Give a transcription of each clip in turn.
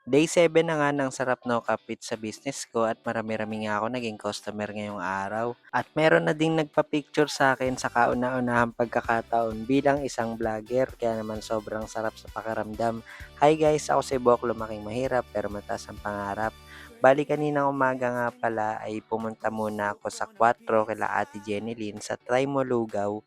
Day 7 na nga ng Sarap No Kapit sa business ko at marami-rami nga ako naging customer ngayong araw. At meron na ding nagpa-picture sa akin sa kauna-unahang pagkakataon bilang isang vlogger kaya naman sobrang sarap sa pakiramdam. Hi guys, ako si Bok, lumaking mahirap pero mataas ang pangarap. Bali kaninang umaga nga pala ay pumunta muna ako sa 4 kila Ate Jenny Lynn sa Try Mo Lugaw.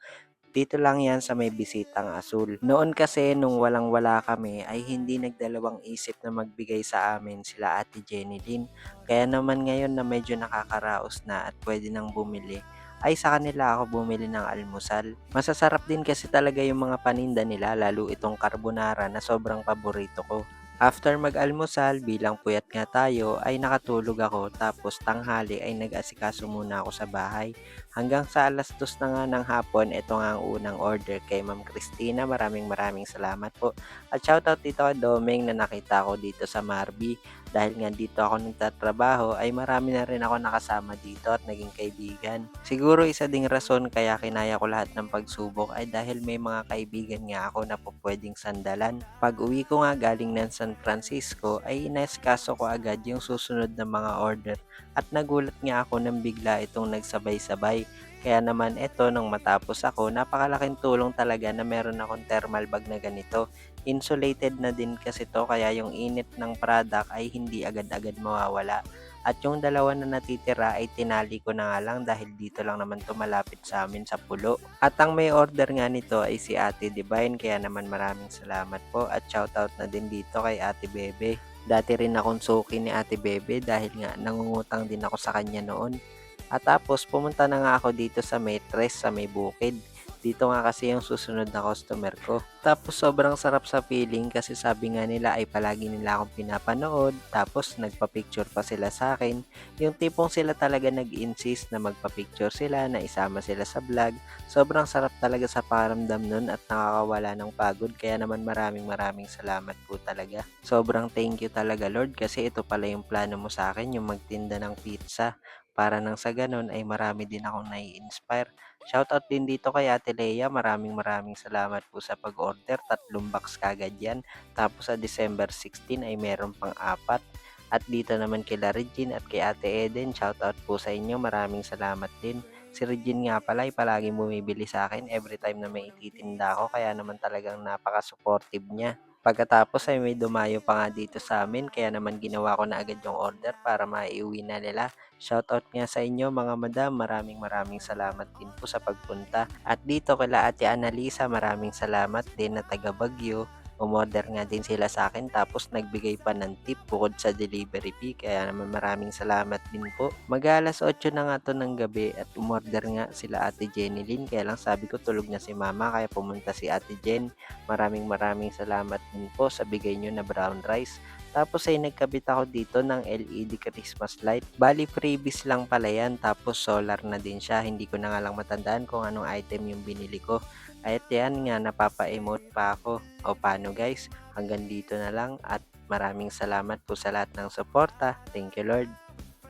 Dito lang yan sa may Bisitang Asul. Noon kasi nung walang-wala kami ay hindi nagdalawang isip na magbigay sa amin sila Ate Jenny Lynn. Kaya naman ngayon na medyo nakakaraos na at pwede nang bumili, ay sa kanila ako bumili ng almusal. Masasarap din kasi talaga yung mga paninda nila, lalo itong carbonara na sobrang paborito ko. After mag-almusal, bilang puyat nga tayo, ay nakatulog ako tapos tanghali ay nag-asikaso muna ako sa bahay. Hanggang sa 2:00 na nga ng hapon, ito nga ang unang order kay Ma'am Christina. Maraming salamat po. At shoutout dito kay Domeng na nakita ko dito sa Marby. Dahil nga dito ako nagtatrabaho ay marami na rin ako nakasama dito at naging kaibigan. Siguro isa ding rason kaya kinaya ko lahat ng pagsubok ay dahil may mga kaibigan nga ako na po pwedeng sandalan. Pag uwi ko nga galing ng San Francisco ay inaskaso ko agad yung susunod na mga order at nagulat nga ako nang bigla itong nagsabay-sabay. Kaya naman eto nung matapos ako, napakalaking tulong talaga na meron akong thermal bag na ganito. Insulated na din kasi to kaya yung init ng product ay hindi agad-agad mawawala. At yung dalawa na natitira ay tinali ko na nga lang dahil dito lang naman to malapit sa amin sa Pulo. At ang may order nga nito ay si Ate Divine kaya naman maraming salamat po at shoutout na din dito kay Ate Bebe. Dati rin akong suki ni Ate Bebe dahil nga nangungutang din ako sa kanya noon. At tapos pumunta na nga ako dito sa Matres sa may bukid. Dito nga kasi yung susunod na customer ko. Tapos sobrang sarap sa feeling kasi sabi nga nila ay palagi nila akong pinapanood. Tapos nagpa-picture pa sila sa akin. Yung tipong sila talaga nag-insist na magpa-picture sila, na isama sila sa vlog. Sobrang sarap talaga sa pakiramdam nun at nakakawala ng pagod. Kaya naman maraming salamat po talaga. Sobrang thank you talaga Lord kasi ito pala yung plano mo sa akin, yung magtinda ng pizza. Para nang sa ganun ay marami din akong nai-inspire. Shoutout din dito kay Ate Leia, maraming salamat po sa pag-order, 3 box kagad yan. Tapos sa December 16 ay meron pang 4. At dito naman kila Regine at kay Ate Eden, shoutout po sa inyo, maraming salamat din. Si Regine nga pala ay palaging bumibili sa akin every time na may ititinda ako, kaya naman talagang napaka-supportive niya. Pagkatapos ay may dumayo pa nga dito sa amin kaya naman ginawa ko na agad yung order para maiuwi na nila. Shoutout nga sa inyo mga madam, maraming salamat din po sa pagpunta. At dito kila Ate Annalisa, maraming salamat din na taga Baguio. Umorder nga din sila sa akin tapos nagbigay pa ng tip bukod sa delivery fee kaya naman maraming salamat din po. Mag-alas 8 na nga to ng gabi at umorder nga sila Ate Jenny Lynn kaya lang sabi ko tulog na si mama kaya pumunta si Ate Jen. Maraming salamat din po sa bigay nyo na brown rice. Tapos ay nagkabit ako dito ng LED Christmas light. Bali freebies lang pala yan tapos solar na din siya. Hindi ko na nga lang matandaan kung anong item yung binili ko. At yan nga napapa-emote pa ako. O paano guys? Hanggang dito na lang at maraming salamat po sa lahat ng suporta. Thank you Lord.